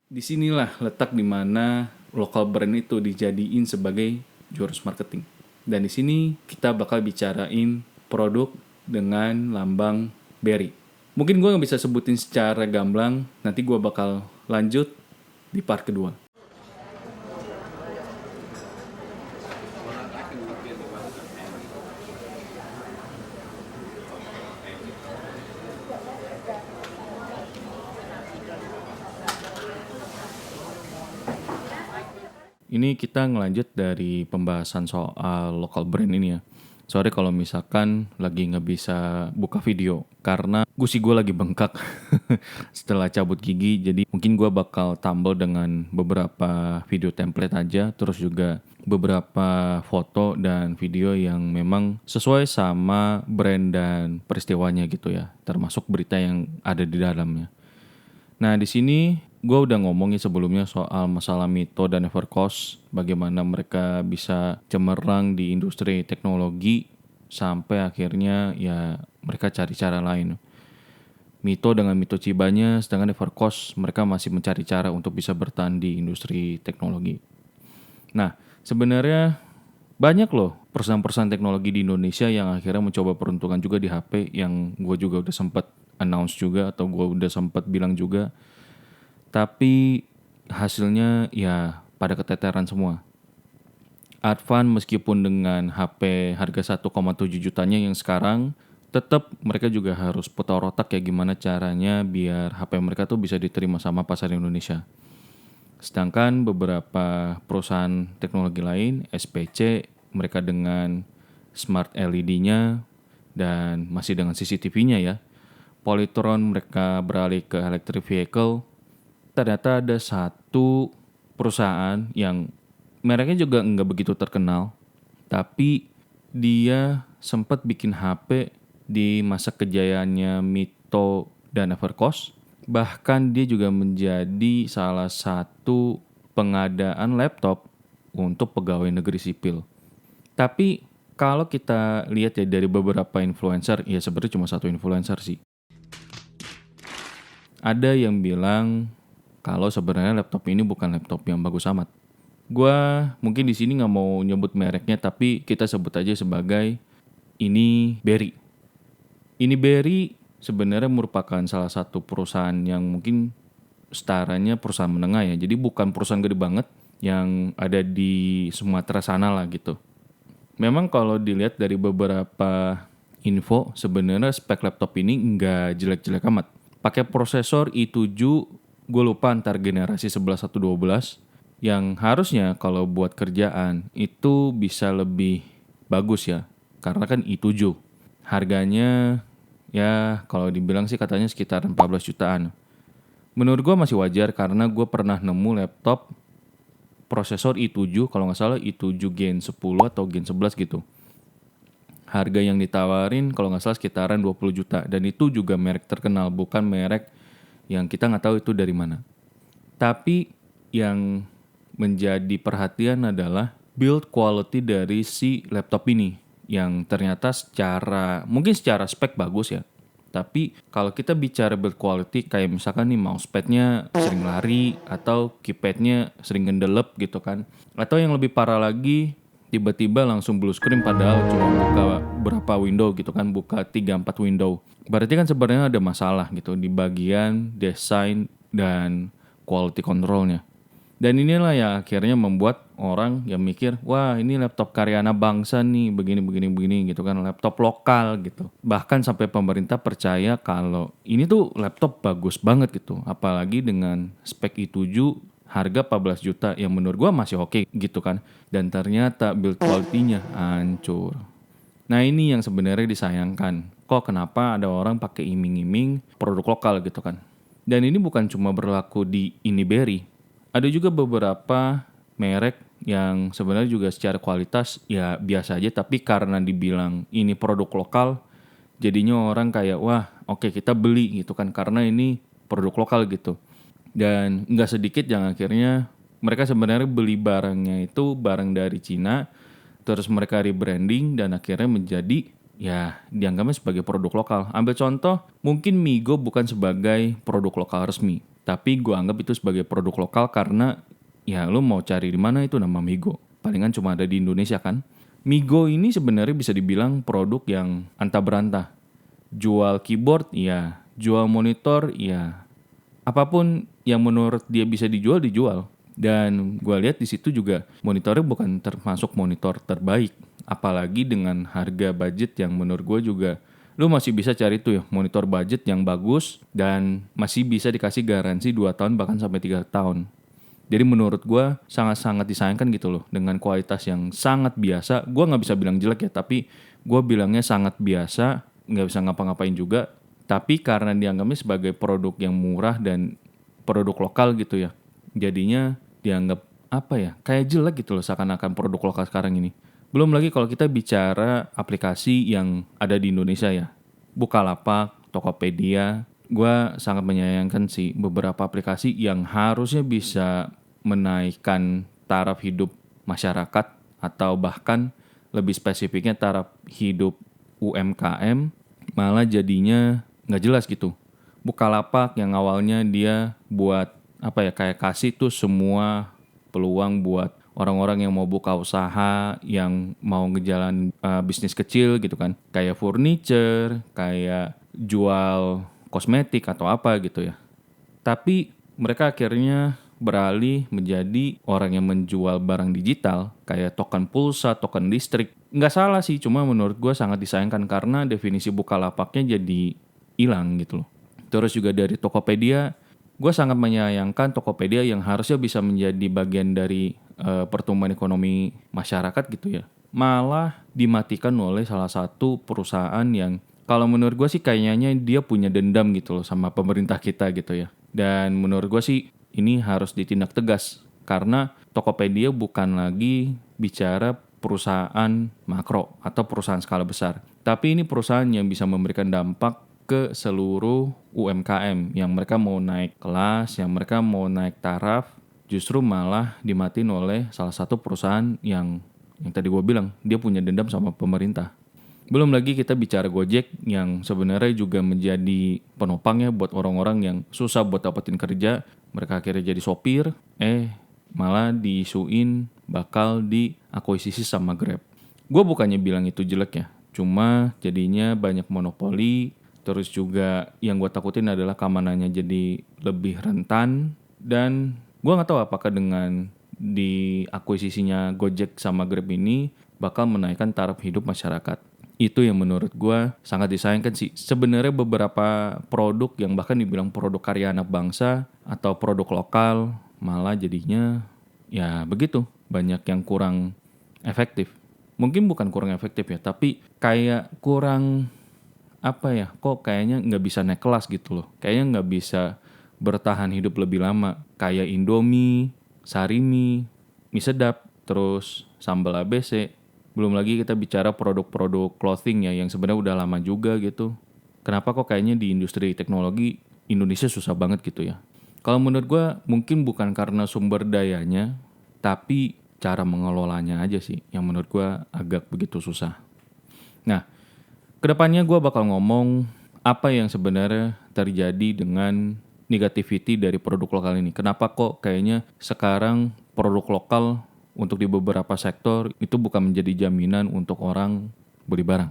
Disinilah letak di mana local brand itu dijadiin sebagai jurus marketing. Dan di sini kita bakal bicarain produk dengan lambang berry. Mungkin gue nggak bisa sebutin secara gamblang, nanti gue bakal lanjut di part kedua. Ini kita ngelanjut dari pembahasan soal local brand ini ya. Sorry kalau misalkan lagi nggak bisa buka video karena gusi gue lagi bengkak setelah cabut gigi. Jadi mungkin gue bakal tambal dengan beberapa video template aja, terus juga beberapa foto dan video yang memang sesuai sama brand dan peristiwanya gitu ya, termasuk berita yang ada di dalamnya. Nah, di sini gue udah ngomongin sebelumnya soal masalah Mito dan Evercost, bagaimana mereka bisa cemerlang di industri teknologi sampai akhirnya ya mereka cari cara lain. Mito dengan Mito Chibanya, sedangkan Evercost mereka masih mencari cara untuk bisa bertahan di industri teknologi. Nah, sebenarnya banyak loh perusahaan-perusahaan teknologi di Indonesia yang akhirnya mencoba peruntungan juga di HP yang gue juga udah sempat announce juga atau gue udah sempat bilang juga. Tapi hasilnya ya pada keteteran semua. Advan meskipun dengan HP harga 1,7 jutanya yang sekarang, tetap mereka juga harus putar otak ya gimana caranya biar HP mereka tuh bisa diterima sama pasar Indonesia. Sedangkan beberapa perusahaan teknologi lain, SPC, mereka dengan smart LED-nya dan masih dengan CCTV-nya ya. Polytron mereka beralih ke electric vehicle. Ternyata ada satu perusahaan yang mereknya juga nggak begitu terkenal, tapi dia sempat bikin HP di masa kejayaannya Mito dan Evercost. Bahkan dia juga menjadi salah satu pengadaan laptop untuk pegawai negeri sipil. Tapi kalau kita lihat ya dari beberapa influencer, ya sebenarnya cuma satu influencer sih. Ada yang bilang kalau sebenarnya laptop ini bukan laptop yang bagus amat. Gua mungkin di sini nggak mau nyebut mereknya, tapi kita sebut aja sebagai ini Berry. Ini Berry sebenarnya merupakan salah satu perusahaan yang mungkin setaranya perusahaan menengah ya. Jadi bukan perusahaan gede banget yang ada di Sumatera sana lah gitu. Memang kalau dilihat dari beberapa info, sebenarnya spek laptop ini nggak jelek-jelek amat. Pakai prosesor i7, gue lupa antar generasi 11 atau 12, yang harusnya kalau buat kerjaan itu bisa lebih bagus ya. Karena kan i7. Harganya ya kalau dibilang sih katanya sekitar 14 jutaan. Menurut gue masih wajar karena gue pernah nemu laptop prosesor i7, kalau nggak salah i7 Gen 10 atau Gen 11 gitu. Harga yang ditawarin kalau nggak salah sekitaran 20 juta. Dan itu juga merek terkenal, bukan merek yang kita nggak tahu itu dari mana. Tapi yang menjadi perhatian adalah build quality dari si laptop ini. Yang ternyata mungkin secara spek bagus ya. Tapi kalau kita bicara build quality kayak misalkan nih mousepadnya sering lari atau keypadnya sering gendelep gitu kan. Atau yang lebih parah lagi tiba-tiba langsung blue screen padahal cuma buka berapa window gitu kan, buka 3-4 window. Berarti kan sebenarnya ada masalah gitu di bagian desain dan quality controlnya. Dan inilah yang akhirnya membuat orang yang mikir, wah ini laptop karya anak bangsa nih, begini gitu kan, laptop lokal gitu. Bahkan sampai pemerintah percaya kalau ini tuh laptop bagus banget gitu. Apalagi dengan spek i7 harga 14 juta yang menurut gua masih oke gitu kan. Dan ternyata build quality-nya hancur. Nah ini yang sebenarnya disayangkan. Kok kenapa ada orang pakai iming-iming produk lokal gitu kan. Dan ini bukan cuma berlaku di Iniberry. Ada juga beberapa merek yang sebenarnya juga secara kualitas ya biasa aja, tapi karena dibilang ini produk lokal, jadinya orang kayak wah oke, kita beli gitu kan karena ini produk lokal gitu. Dan nggak sedikit yang akhirnya mereka sebenarnya beli barangnya itu barang dari Cina, terus mereka rebranding dan akhirnya menjadi ya dianggapnya sebagai produk lokal. Ambil contoh, mungkin Migo bukan sebagai produk lokal resmi, Tapi gue anggap itu sebagai produk lokal karena ya lu mau cari di mana itu nama Migo. Palingan cuma ada di Indonesia kan. Migo ini sebenarnya bisa dibilang produk yang antah berantah. Jual keyboard, ya. Jual monitor, ya. Apapun yang menurut dia bisa dijual, dijual. Dan gue lihat di situ juga monitornya bukan termasuk monitor terbaik. Apalagi dengan harga budget yang menurut gue juga lu masih bisa cari tuh ya monitor budget yang bagus dan masih bisa dikasih garansi 2 tahun bahkan sampai 3 tahun. Jadi menurut gue sangat-sangat disayangkan gitu loh dengan kualitas yang sangat biasa. Gue nggak bisa bilang jelek ya, tapi gue bilangnya sangat biasa, nggak bisa ngapa-ngapain juga. Tapi karena dianggapnya sebagai produk yang murah dan produk lokal gitu ya, jadinya dianggap apa ya, kayak jelek gitu loh seakan-akan produk lokal sekarang ini. Belum lagi kalau kita bicara aplikasi yang ada di Indonesia ya, Bukalapak, Tokopedia, gue sangat menyayangkan sih beberapa aplikasi yang harusnya bisa menaikkan taraf hidup masyarakat atau bahkan lebih spesifiknya taraf hidup UMKM malah jadinya nggak jelas gitu. Bukalapak yang awalnya dia buat apa ya kayak kasih tuh semua peluang buat orang-orang yang mau buka usaha, yang mau ngejalan bisnis kecil gitu kan. Kayak furniture, kayak jual kosmetik atau apa gitu ya. Tapi mereka akhirnya beralih menjadi orang yang menjual barang digital kayak token pulsa, token listrik. Nggak salah sih, cuma menurut gue sangat disayangkan karena definisi Bukalapaknya jadi hilang gitu loh. Terus juga dari Tokopedia, gue sangat menyayangkan Tokopedia yang harusnya bisa menjadi bagian dari pertumbuhan ekonomi masyarakat gitu ya. Malah dimatikan oleh salah satu perusahaan yang kalau menurut gue sih kayaknya dia punya dendam gitu loh sama pemerintah kita gitu ya. Dan menurut gue sih ini harus ditindak tegas karena Tokopedia bukan lagi bicara perusahaan makro atau perusahaan skala besar. Tapi ini perusahaan yang bisa memberikan dampak ke seluruh UMKM yang mereka mau naik kelas, yang mereka mau naik taraf, justru malah dimatiin oleh salah satu perusahaan yang tadi gue bilang dia punya dendam sama pemerintah. Belum lagi kita bicara Gojek yang sebenarnya juga menjadi penopangnya buat orang-orang yang susah buat dapetin kerja. Mereka akhirnya jadi sopir, malah diisuin bakal diakuisisi sama Grab. Gue bukannya bilang itu jelek ya, cuma jadinya banyak monopoli. Terus juga yang gue takutin adalah keamanannya jadi lebih rentan. Dan gue gak tahu apakah dengan diakuisisinya Gojek sama Grab ini bakal menaikkan taraf hidup masyarakat. Itu yang menurut gue sangat disayangkan sih. Sebenarnya beberapa produk yang bahkan dibilang produk karya anak bangsa atau produk lokal malah jadinya ya begitu. Banyak yang kurang efektif. Mungkin bukan kurang efektif ya, tapi kayak kurang apa ya, kok kayaknya nggak bisa naik kelas gitu loh. Kayaknya nggak bisa bertahan hidup lebih lama. Kayak Indomie, Sarimi, mie sedap, terus sambal ABC. Belum lagi kita bicara produk-produk clothing ya yang sebenarnya udah lama juga gitu. Kenapa kok kayaknya di industri teknologi Indonesia susah banget gitu ya. Kalau menurut gue mungkin bukan karena sumber dayanya, tapi cara mengelolanya aja sih yang menurut gue agak begitu susah. Nah, kedepannya gue bakal ngomong apa yang sebenarnya terjadi dengan negativity dari produk lokal ini. Kenapa kok kayaknya sekarang produk lokal untuk di beberapa sektor itu bukan menjadi jaminan untuk orang beli barang.